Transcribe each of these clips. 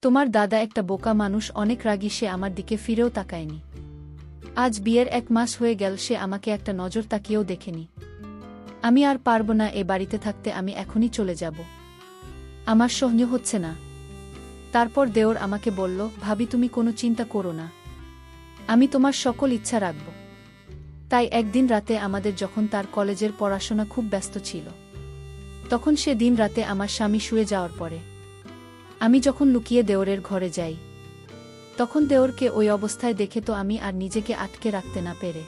তোমার দাদা একটা বোকা মানুষ, অনেক রাগী, সে আমার দিকে ফিরেও তাকায়নি। আজ বিয়ের 1 মাস হয়ে গেল, সে আমাকে একটা নজর তাকিয়েও দেখেনি। আমি আর পারব না এ বাড়িতে থাকতে, আমি এখনই চলে যাব। আমার সহ্য হচ্ছে না। তারপর দেওর আমাকে বলল, ভাবি তুমি কোনো চিন্তা করো না, আমি তোমার সকল ইচ্ছা রাখব। তাই একদিন রাতে আমাদের যখন তার কলেজের পড়াশোনা খুব ব্যস্ত ছিল, তখন সে দিন রাতে আমার স্বামী শুয়ে যাওয়ার পরে আমি যখন লুকিয়ে দেওরের ঘরে যাই, তখন দেওরকে ওই অবস্থায় দেখে তো আমি আর নিজেকে আটকে রাখতে না পেরে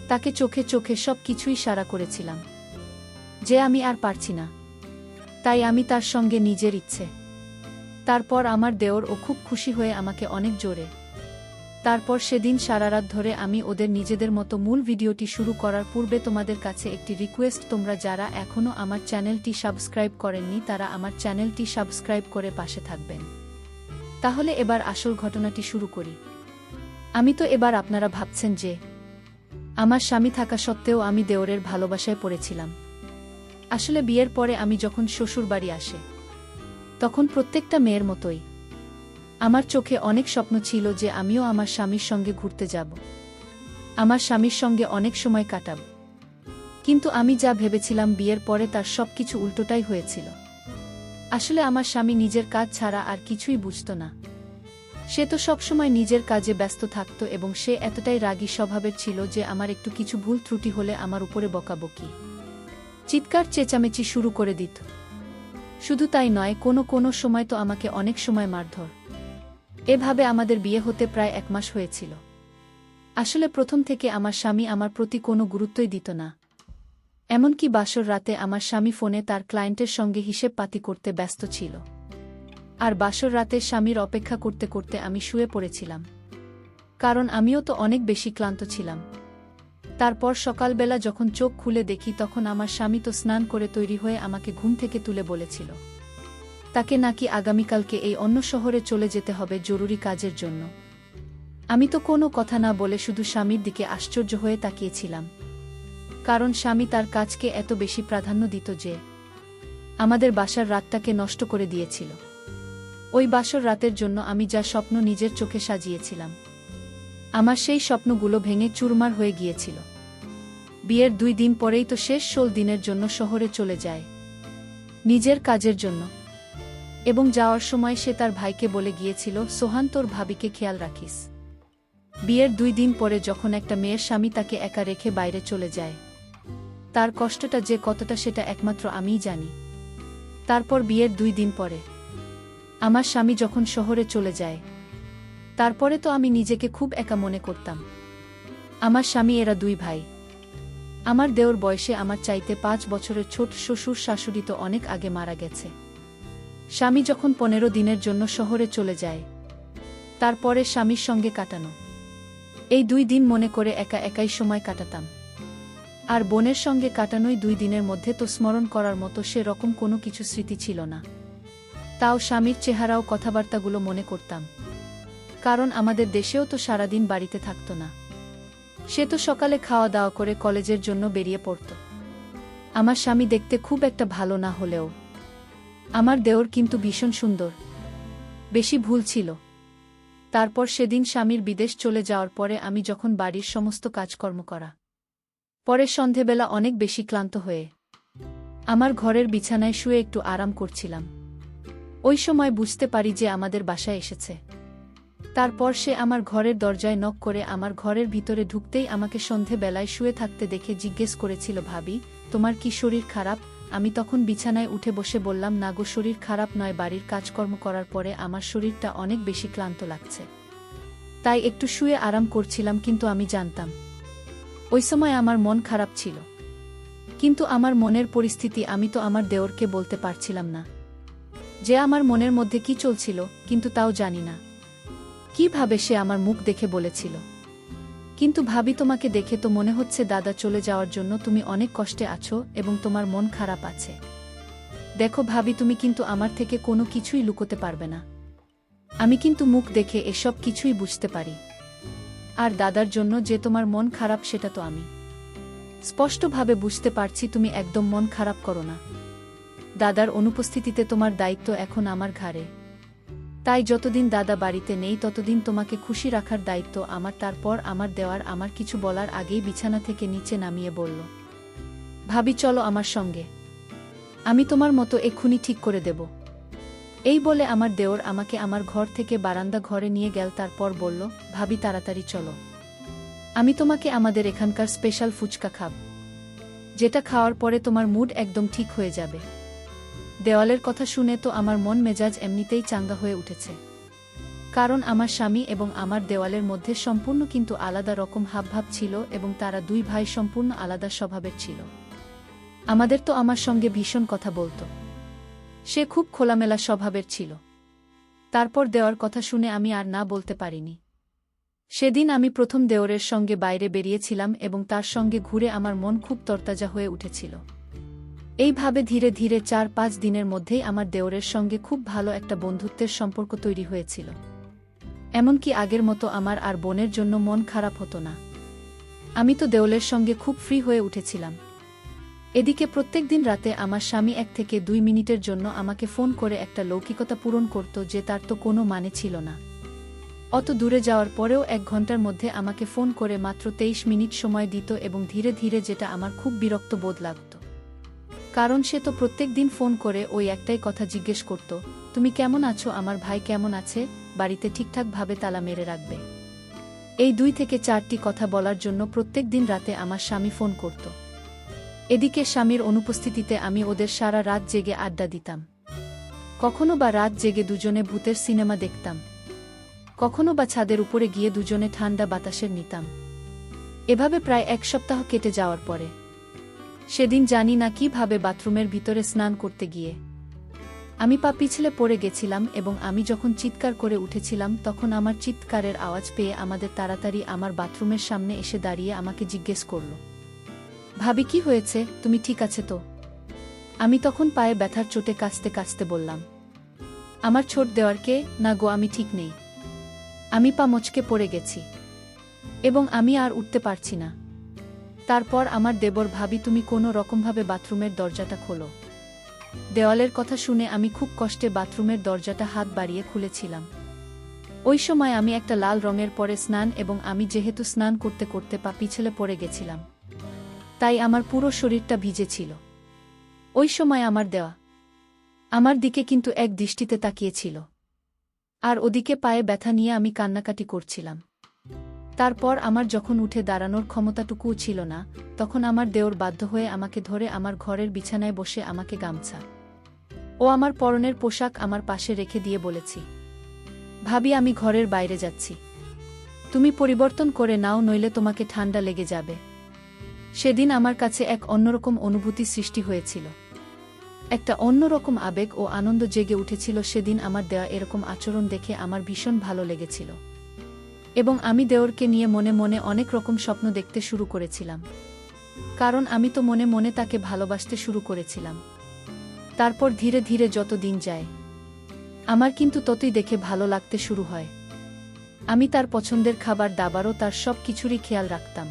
তাকে চোখে চোখে সব কিছুই ইশারা করেছিলাম যে আমি আর পারছি না, তাই আমি তার সঙ্গে নিজের ইচ্ছে। তারপর আমার দেওর ও খুব খুশি হয়ে আমাকে অনেক জোরে। তারপর সেদিন সারারাত ধরে আমি ওদের নিজেদের মতো। মূল ভিডিওটি শুরু করার পূর্বে তোমাদের কাছে একটি রিকোয়েস্ট, তোমরা যারা এখনও আমার চ্যানেলটি সাবস্ক্রাইব করেননি তারা আমার চ্যানেলটি সাবস্ক্রাইব করে পাশে থাকবেন। তাহলে এবার আসল ঘটনাটি শুরু করি। আমি তো এবার আপনারা ভাবছেন যে আমার স্বামী থাকা সত্ত্বেও আমি দেওরের ভালোবাসায় পড়েছিলাম। আসলে বিয়ের পরে আমি যখন শ্বশুর বাড়ি আসে, তখন প্রত্যেকটা মেয়ের মতোই আমার চোখে অনেক স্বপ্ন ছিল যে আমিও আমার স্বামীর সঙ্গে ঘুরতে যাব, আমার স্বামীর সঙ্গে অনেক সময় কাটাব। কিন্তু আমি যা ভেবেছিলাম বিয়ের পরে তার সবকিছু উল্টোটাই হয়েছিল। আসলে আমার স্বামী নিজের কাজ ছাড়া আর কিছুই বুঝত না। সে তো সবসময় নিজের কাজে ব্যস্ত থাকত এবং সে এতটাই রাগী স্বভাবের ছিল যে আমার একটু কিছু ভুল ত্রুটি হলে আমার উপরে বকাবকি, চিৎকার চেঁচামেচি শুরু করে দিত। শুধু তাই নয়, কোনো সময় তো আমাকে অনেক সময় মারধর। এভাবে আমাদের বিয়ে হতে প্রায় 1 মাস হয়েছিল। আসলে প্রথম থেকে আমার স্বামী আমার প্রতি কোনো গুরুত্বই দিত না। এমনকি বাসর রাতে আমার স্বামী ফোনে তার ক্লায়েন্টের সঙ্গে হিসেব পাতি করতে ব্যস্ত ছিল, আর বাসর রাতে স্বামীর অপেক্ষা করতে করতে আমি শুয়ে পড়েছিলাম, কারণ আমিও তো অনেক বেশি ক্লান্ত ছিলাম। তারপর সকালবেলা যখন চোখ খুলে দেখি, তখন আমার স্বামী তো স্নান করে তৈরি হয়ে আমাকে ঘুম থেকে তুলে বলেছিল তাকে নাকি আগামীকালকে এই অন্য শহরে চলে যেতে হবে জরুরি কাজের জন্য। আমি তো কোনো কথা না বলে শুধু স্বামীর দিকে আশ্চর্য হয়ে তাকিয়েছিলাম, কারণ স্বামী তার কাজকে এত বেশি প্রাধান্য দিত যে আমাদের বাসার রাতটাকে নষ্ট করে দিয়েছিল। ওই বাসর রাতের জন্য আমি যা স্বপ্ন নিজের চোখে সাজিয়েছিলাম, আমার সেই স্বপ্নগুলো ভেঙে চুরমার হয়ে গিয়েছিল। বিয়ের 2 দিন পরেই তো শেষ 16 দিনের জন্য শহরে চলে যায় নিজের কাজের জন্য, এবং যাওয়ার সময় সে তার ভাইকে বলে গিয়েছিল, সোহান তোর ভাবিকে খেয়াল রাখিস। বিয়ের 2 দিন পরে যখন একটা মেয়ের স্বামী তাকে একা রেখে বাইরে চলে যায়, তার কষ্টটা যে কতটা সেটা একমাত্র আমিই জানি। তারপর বিয়ের 2 দিন পরে আমার স্বামী যখন শহরে চলে যায়, তারপরে তো আমি নিজেকে খুব একা মনে করতাম। আমার স্বামী, এরা 2 ভাই। আমার দেওর বয়সে আমার চাইতে 5 বছরের ছোট, শ্বশুর শাশুড়ি তো অনেক আগে মারা গেছে। স্বামী যখন 15 দিনের জন্য শহরে চলে যায়, তারপরে স্বামীর সঙ্গে কাটানো এই 2 দিন মনে করে একা একাই সময় কাটাতাম। আর বোনের সঙ্গে কাটানোই 2 দিনের মধ্যে তো স্মরণ করার মতো সে রকম কোনো কিছু স্মৃতি ছিল না। তাও স্বামীর চেহারাও কথাবার্তাগুলো মনে করতাম, কারণ আমাদের দেশেও তো সারাদিন বাড়িতে থাকত না। সে তো সকালে খাওয়া দাওয়া করে কলেজের জন্য বেরিয়ে পড়ত। আমার স্বামী দেখতে খুব একটা ভালো না হলেও আমার দেওর কিন্তু ভীষণ সুন্দর, বেশি ভুল ছিল। তারপর সেদিন স্বামীর বিদেশ চলে যাওয়ার পরে আমি যখন বাড়ির সমস্ত কাজকর্ম করা পরে সন্ধেবেলা অনেক বেশি ক্লান্ত হয়ে আমার ঘরের বিছানায় শুয়ে একটু আরাম করছিলাম, ওই সময় বুঝতে পারি যে আমাদের বাসায় এসেছে। তারপর সে আমার ঘরের দরজায় নক করে আমার ঘরের ভিতরে ঢুকতেই আমাকে সন্ধেবেলায় শুয়ে থাকতে দেখে জিজ্ঞেস করেছিল, ভাবি তোমার কি শরীর খারাপ? আমি তখন বিছানায় উঠে বসে বললাম, না গো, শরীর খারাপ নয়, বাড়ির কাজকর্ম করার পরে আমার শরীরটা অনেক বেশি ক্লান্ত লাগছে, তাই একটু শুয়ে আরাম করছিলাম। কিন্তু আমি জানতাম ওই সময় আমার মন খারাপ ছিল, কিন্তু আমার মনের পরিস্থিতি আমি তো আমার দেওরকে বলতে পারছিলাম না যে আমার মনের মধ্যে কি চলছিল, কিন্তু তাও জানি না কিভাবে সে আমার মুখ দেখে বলেছিল, কিন্তু ভাবি তোমাকে দেখে তো মনে হচ্ছে দাদা চলে যাওয়ার জন্য তুমি অনেক কষ্টে আছো এবং তোমার মন খারাপ আছে। দেখো ভাবি, তুমি কিন্তু আমার থেকে কোনো কিছুই লুকোতে পারবে না, আমি কিন্তু মুখ দেখে এসব কিছুই বুঝতে পারি। আর দাদার জন্য যে তোমার মন খারাপ সেটা তো আমি স্পষ্টভাবে বুঝতে পারছি। তুমি একদম মন খারাপ করো না, দাদার অনুপস্থিতিতে তোমার দায়িত্ব এখন আমার ঘাড়ে। তাই যতদিন দাদা বাড়িতে নেই ততদিন তোমাকে খুশি রাখার দায়িত্ব আমার। তারপর আমার দেওয়ার আমার কিছু বলার আগেই বিছানা থেকে নিচে নামিয়ে বলল, ভাবি চলো আমার সঙ্গে, আমি তোমার মতো এক্ষুনি ঠিক করে দেব। এই বলে আমার দেওর আমাকে আমার ঘর থেকে বারান্দা ঘরে নিয়ে গেল। তারপর বলল, ভাবি তাড়াতাড়ি চলো, আমি তোমাকে আমাদের এখানকার স্পেশাল ফুচকা খাব, যেটা খাওয়ার পরে তোমার মুড একদম ঠিক হয়ে যাবে। দেওয়ালের কথা শুনে তো আমার মন মেজাজ এমনিতেই চাঙ্গা হয়ে উঠেছে, কারণ আমার স্বামী এবং আমার দেওয়ালের মধ্যে সম্পূর্ণ কিন্তু আলাদা রকম হাবভাব ছিল এবং তারা দুই ভাই সম্পূর্ণ আলাদা স্বভাবের ছিল। আমাদের তো আমার সঙ্গে ভীষণ কথা বলতো, সে খুব খোলামেলা স্বভাবের ছিল। তারপর দেওয়ার কথা শুনে আমি আর না বলতে পারিনি। সেদিন আমি প্রথম দেওরের সঙ্গে বাইরে বেরিয়েছিলাম এবং তার সঙ্গে ঘুরে আমার মন খুব তরতাজা হয়ে উঠেছিল। এইভাবে ধীরে ধীরে 4-5 দিনের মধ্যেই আমার দেওরের সঙ্গে খুব ভালো একটা বন্ধুত্বের সম্পর্ক তৈরি হয়েছিল। এমনকি আগের মতো আমার আর বোনের জন্য মন খারাপ হতো না। আমি তো দেওলের সঙ্গে খুব ফ্রি হয়ে উঠেছিলাম। এদিকে প্রত্যেক দিন রাতে আমার স্বামী 1 থেকে 2 মিনিটের জন্য আমাকে ফোন করে একটা লৌকিকতা পূরণ করত, যে তার তো কোনো মানে ছিল না। অত দূরে যাওয়ার পরেও 1 ঘন্টার মধ্যে আমাকে ফোন করে মাত্র 23 মিনিট সময় দিত এবং ধীরে ধীরে, যেটা আমার খুব বিরক্ত বোধ লাগত। কারণ সে তো প্রত্যেক দিন ফোন করে ওই একটাই কথা জিজ্ঞেস করত, তুমি কেমন আছো, আমার ভাই কেমন আছে, বাড়িতে ঠিকঠাকভাবে তালা মেরে রাখবে। এই 2 থেকে 4টি কথা বলার জন্য প্রত্যেক দিন রাতে আমার স্বামী ফোন করত। এদিকে স্বামীর অনুপস্থিতিতে আমি ওদের সারা রাত জেগে আড্ডা দিতাম। কখনো বা রাত জেগে দুজনে ভূতের সিনেমা দেখতাম, কখনো বা ছাদের উপরে গিয়ে দুজনে ঠান্ডা বাতাসের নিতাম। এভাবে প্রায় 1 সপ্তাহ কেটে যাওয়ার পরে সেদিন জানি না কিভাবে বাথরুমের ভিতরে স্নান করতে গিয়ে আমি পা পিছলে পড়ে গেছিলাম এবং আমি যখন চিৎকার করে উঠেছিলাম তখন আমার চিৎকারের আওয়াজ পেয়ে আমাদের তাড়াতাড়ি আমার বাথরুমের সামনে এসে দাঁড়িয়ে আমাকে জিজ্ঞেস করল, ভাবি কি হয়েছে, তুমি ঠিক আছে তো? আমি তখন পায়ে ব্যথার চোটে কাঁচতে কাঁচতে বললাম, আমার ছোট দেওয়ারকে, না গো আমি ঠিক নেই, আমি পা মচকে পড়ে গেছি এবং আমি আর উঠতে পারছি না। তারপর আমার দেবর, ভাবি তুমি কোনো রকমভাবে বাথরুমের দরজাটা খোলো। দেওয়ালের কথা শুনে আমি খুব কষ্টে বাথরুমের দরজাটা হাত বাড়িয়ে খুলেছিলাম। ওই সময় আমি একটা লাল রঙের পরে স্নান এবং আমি যেহেতু স্নান করতে করতে পা পিছলে পড়ে গেছিলাম, তাই আমার পুরো শরীরটা ভিজে ছিল। ওই সময় আমার দেওয়া আমার দিকে কিন্তু এক দৃষ্টিতে তাকিয়েছিল, আর ওদিকে পায়ে ব্যথা নিয়ে আমি কান্নাকাটি করছিলাম। তারপর আমার যখন উঠে দাঁড়ানোর ক্ষমতাটুকুও ছিল না, তখন আমার দেওর বাধ্য হয়ে আমাকে ধরে আমার ঘরের বিছানায় বসে আমাকে গামছা ও আমার পরনের পোশাক আমার পাশে রেখে দিয়ে বলেছি, ভাবি আমি ঘরের বাইরে যাচ্ছি, তুমি পরিবর্তন করে নাও, নইলে তোমাকে ঠান্ডা লেগে যাবে। সেদিন আমার কাছে এক অন্যরকম অনুভূতি সৃষ্টি হয়েছিল, একটা অন্যরকম আবেগ ও আনন্দ জেগে উঠেছিল। সেদিন আমার দেওয়া এরকম আচরণ দেখে আমার ভীষণ ভালো লেগেছিল এবং আমি দেওরকে নিয়ে মনে মনে অনেক রকম স্বপ্ন দেখতে শুরু করেছিলাম, কারণ আমি তো মনে মনে তাকে ভালোবাসতে শুরু করেছিলাম। তারপর ধীরে ধীরে যত দিন যায় আমার কিন্তু ততই দেখে ভালো লাগতে শুরু হয়। আমি তার পছন্দের খাবার দাবারও তার সব কিছুরই খেয়াল রাখতাম।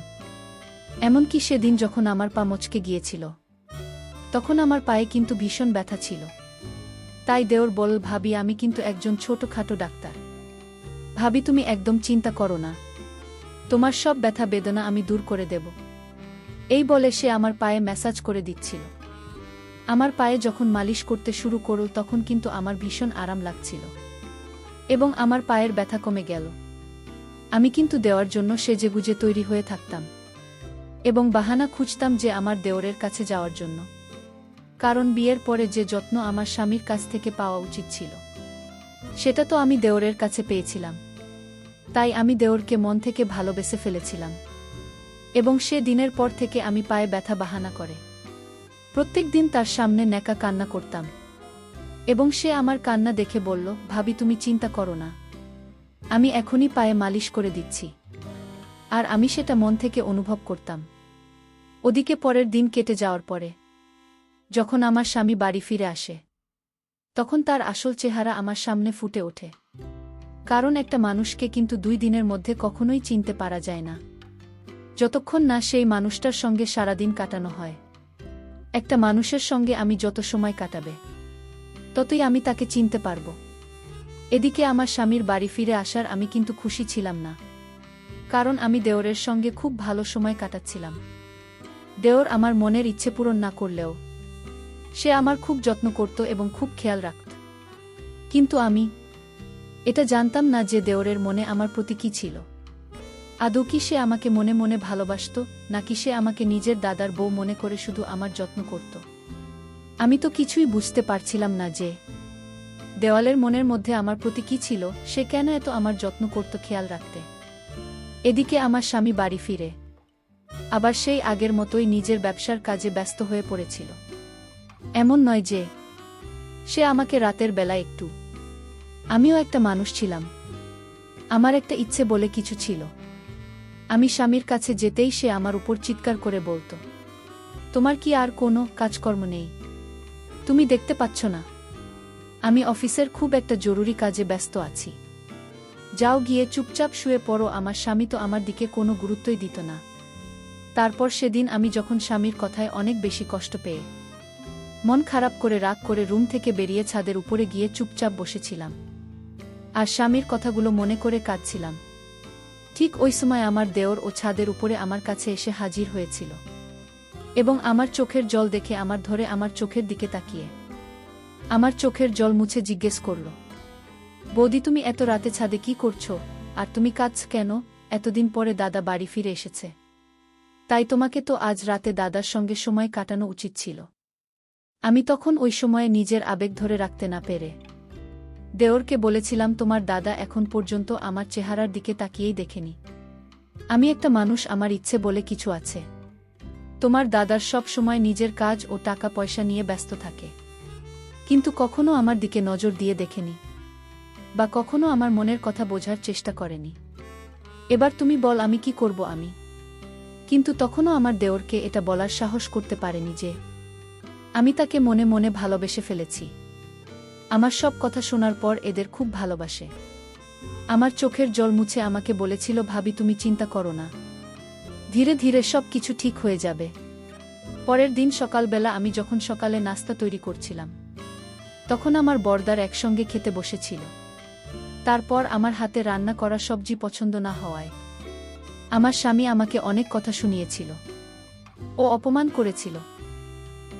এমনকি সেদিন যখন আমার পা মচকে গিয়েছিল তখন আমার পায়ে কিন্তু ভীষণ ব্যথা ছিল। তাই দেওর বল, ভাবি আমি কিন্তু একজন ছোটখাটো ডাক্তার, ভাবি তুমি একদম চিন্তা করো না, তোমার সব ব্যথা বেদনা আমি দূর করে দেব। এই বলে সে আমার পায়ে ম্যাসাজ করে দিচ্ছিল। আমার পায়ে যখন মালিশ করতে শুরু করল তখন কিন্তু আমার ভীষণ আরাম লাগছিল এবং আমার পায়ের ব্যথা কমে গেল। আমি কিন্তু দেওয়ার জন্য সেজেগুজে তৈরি হয়ে থাকতাম এবং বাহানা খুঁজতাম যে আমার দেওরের কাছে যাওয়ার জন্য, কারণ বিয়ের পরে যে যত্ন আমার স্বামীর কাছ থেকে পাওয়া উচিত ছিল সেটা তো আমি দেওরের কাছে পেয়েছিলাম। তাই আমি দেওরকে মন থেকে ভালোবেসে ফেলেছিলাম এবং সে দিনের পর থেকে আমি পায়ে ব্যথা বাহানা করে প্রত্যেক দিন তার সামনে ন্যাকা কান্না করতাম এবং সে আমার কান্না দেখে বলল, ভাবি তুমি চিন্তা করো না, আমি এখনই পায়ে মালিশ করে দিচ্ছি। আর আমি সেটা মন থেকে অনুভব করতাম। ওদিকে পরের দিন কেটে যাওয়ার পরে যখন আমার স্বামী বাড়ি ফিরে আসে তখন তার আসল চেহারা আমার সামনে ফুটে ওঠে, কারণ একটা মানুষকে কিন্তু 2 দিনের মধ্যে কখনোই চিনতে পারা যায় না, যতক্ষণ না সেই মানুষটার সঙ্গে সারাদিন কাটানো হয়। একটা মানুষের সঙ্গে আমি যত সময় কাটাবে ততই আমি তাকে চিনতে পারব। এদিকে আমার স্বামীর বাড়ি ফিরে আসার আমি কিন্তু খুশি ছিলাম না, কারণ আমি দেওরের সঙ্গে খুব ভালো সময় কাটাচ্ছিলাম। দেওর আমার মনের ইচ্ছে পূরণ না করলেও সে আমার খুব যত্ন করত এবং খুব খেয়াল রাখত। কিন্তু আমি এটা জানতাম না যে দেওরের মনে আমার প্রতি কী ছিল। আদৌ কি সে আমাকে মনে মনে ভালোবাসত, নাকি সে আমাকে নিজের দাদার বউ মনে করে শুধু আমার যত্ন করত? আমি তো কিছুই বুঝতে পারছিলাম না যে দেওয়ালের মনের মধ্যে আমার প্রতি কী ছিল, সে কেন এত আমার যত্ন করত খেয়াল রাখতে। এদিকে আমার স্বামী বাড়ি ফিরে আবার সেই আগের মতোই নিজের ব্যবসার কাজে ব্যস্ত হয়ে পড়েছিল। এমন নয় যে সে আমাকে রাতের বেলা একটু, আমিও একটা মানুষ ছিলাম, আমার একটা ইচ্ছে বলে কিছু ছিল। আমি স্বামীর কাছে যেতেই সে আমার উপর চিৎকার করে বলত, তোমার কি আর কোনো কাজকর্ম নেই? তুমি দেখতে পাচ্ছ না আমি অফিসের খুব একটা জরুরি কাজে ব্যস্ত আছি? যাও গিয়ে চুপচাপ শুয়ে পড়ো। আমার স্বামী তো আমার দিকে কোনো গুরুত্বই দিত না। তারপর সেদিন আমি যখন স্বামীর কথায় অনেক বেশি কষ্ট পেয়ে মন খারাপ করে রাগ করে রুম থেকে বেরিয়ে ছাদের উপরে গিয়ে চুপচাপ বসেছিলাম আর স্বামীর কথাগুলো মনে করে কাঁদছিলাম। ঠিক ওই সময় আমার দেওর ও ছাদের উপরে আমার কাছে এসে হাজির হয়েছিল এবং আমার চোখের জল দেখে আমার ধরে আমার চোখের দিকে তাকিয়ে আমার চোখের জল মুছে জিজ্ঞেস করল, বৌদি তুমি এত রাতে ছাদে কি করছো? আর তুমি কাঁদছ কেন? এতদিন পরে দাদা বাড়ি ফিরে এসেছে, তাই তোমাকে তো আজ রাতে দাদার সঙ্গে সময় কাটানো উচিত ছিল। আমি তখন ওই সময়ে নিজের আবেগ ধরে রাখতে না পেরে দেওরকে বলেছিলাম, তোমার দাদা এখন পর্যন্ত আমার চেহারার দিকে তাকিয়েই দেখেনি। আমি একটা মানুষ, আমার ইচ্ছে বলে কিছু আছে। তোমার দাদার সব সময় নিজের কাজ ও টাকা পয়সা নিয়ে ব্যস্ত থাকে, কিন্তু কখনো আমার দিকে নজর দিয়ে দেখেনি বা কখনো আমার মনের কথা বোঝার চেষ্টা করেনি। এবার তুমি বল আমি কি করব? আমি কিন্তু তখনও আমার দেওরকে এটা বলার সাহস করতে পারেনি যে আমি তাকে মনে মনে ভালোবেসে ফেলেছি। আমার সব কথা শোনার পর এদের খুব ভালোবাসে। আমার চোখের জল মুছে আমাকে বলেছিল, ভাবি তুমি চিন্তা করো না, ধীরে ধীরে সব কিছু ঠিক হয়ে যাবে। পরের দিন সকালবেলা আমি যখন সকালে নাস্তা তৈরি করছিলাম, তখন আমার বরদার একসঙ্গে খেতে বসেছিল। তারপর আমার হাতে রান্না করা সবজি পছন্দ না হওয়ায় আমার স্বামী আমাকে অনেক কথা শুনিয়েছিল ও অপমান করেছিল,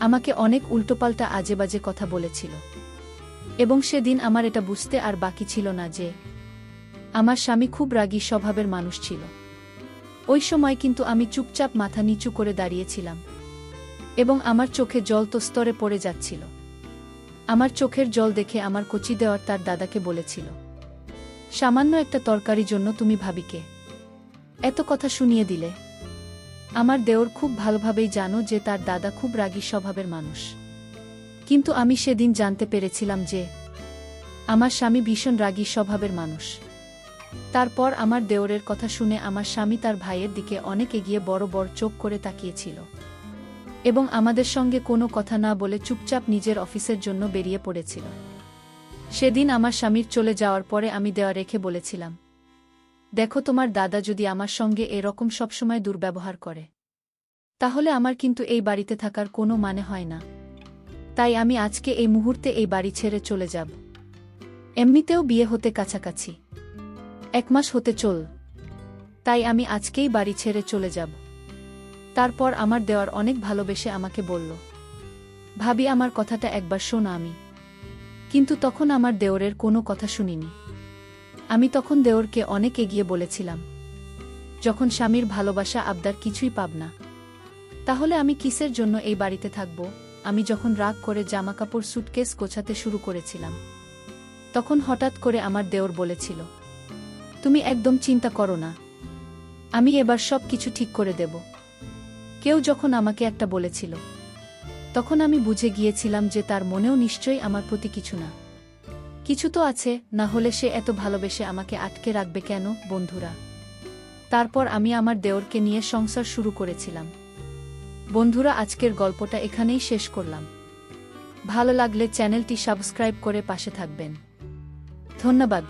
আমাকে অনেক উল্টোপাল্টা আজেবাজে কথা বলেছিল। এবং সেদিন আমার এটা বুঝতে আর বাকি ছিল না যে আমার স্বামী খুব রাগী স্বভাবের মানুষ ছিল। ওই সময় কিন্তু আমি চুপচাপ মাথা নিচু করে দাঁড়িয়েছিলাম এবং আমার চোখে জল তো স্তরে পড়ে যাচ্ছিল। আমার চোখের জল দেখে আমার কচি দেওয়ার তার দাদাকে বলেছিল, সামান্য একটা তরকারির জন্য তুমি ভাবিকে এত কথা শুনিয়ে দিলে? আমার দেওর খুব ভালোভাবেই জানো যে তার দাদা খুব রাগী স্বভাবের মানুষ, কিন্তু আমি সেদিন জানতে পেরেছিলাম যে আমার স্বামী ভীষণ রাগী স্বভাবের মানুষ। তারপর আমার দেওরের কথা শুনে আমার স্বামী তার ভাইয়ের দিকে অনেক এগিয়ে বড় বড় চোখ করে তাকিয়েছিল এবং আমাদের সঙ্গে কোনো কথা না বলে চুপচাপ নিজের অফিসের জন্য বেরিয়ে পড়েছিল। সেদিন আমার স্বামীর চলে যাওয়ার পরে আমি দেওয়া রেখে বলেছিলাম, দেখো তোমার দাদা যদি আমার সঙ্গে এরকম সবসময় দুর্ব্যবহার করে তাহলে আমার কিন্তু এই বাড়িতে থাকার কোনো মানে হয় না। তাই আমি আজকে এই মুহূর্তে এই বাড়ি ছেড়ে চলে যাব। এমনিতেও বিয়ে হতে কাছাকাছি 1 মাস হতে চল, তাই আমি আজকেই বাড়ি ছেড়ে চলে যাব। তারপর আমার দেওয়ার অনেক ভালোবেসে আমাকে বলল, ভাবি আমার কথাটা একবার শোনো। আমি কিন্তু তখন আমার দেওরের কোনো কথা শুনিনি। আমি তখন দেওরকে অনেক এগিয়ে বলেছিলাম, যখন স্বামীর ভালোবাসা আবদার কিছুই পাব না, তাহলে আমি কিসের জন্য এই বাড়িতে থাকব? আমি যখন রাগ করে জামাকাপড় সুটকেস গোছাতে শুরু করেছিলাম, তখন হঠাৎ করে আমার দেওর বলেছিল, তুমি একদম চিন্তা করো না, আমি এবার সব কিছু ঠিক করে দেব। কেউ যখন আমাকে একটা বলেছিল, তখন আমি বুঝে গিয়েছিলাম যে তার মনেও নিশ্চয়ই আমার প্রতি কিছু না কিছু তো আছে, না হলে সে এত ভালোবেসে আমাকে আটকে রাখবে কেন? বন্ধুরা, তারপর আমি আমার দেওরকে নিয়ে সংসার শুরু করেছিলাম। বন্ধুরা, আজকের গল্পটা এখানেই শেষ করলাম। ভালো লাগলে চ্যানেলটি সাবস্ক্রাইব করে পাশে থাকবেন। ধন্যবাদ।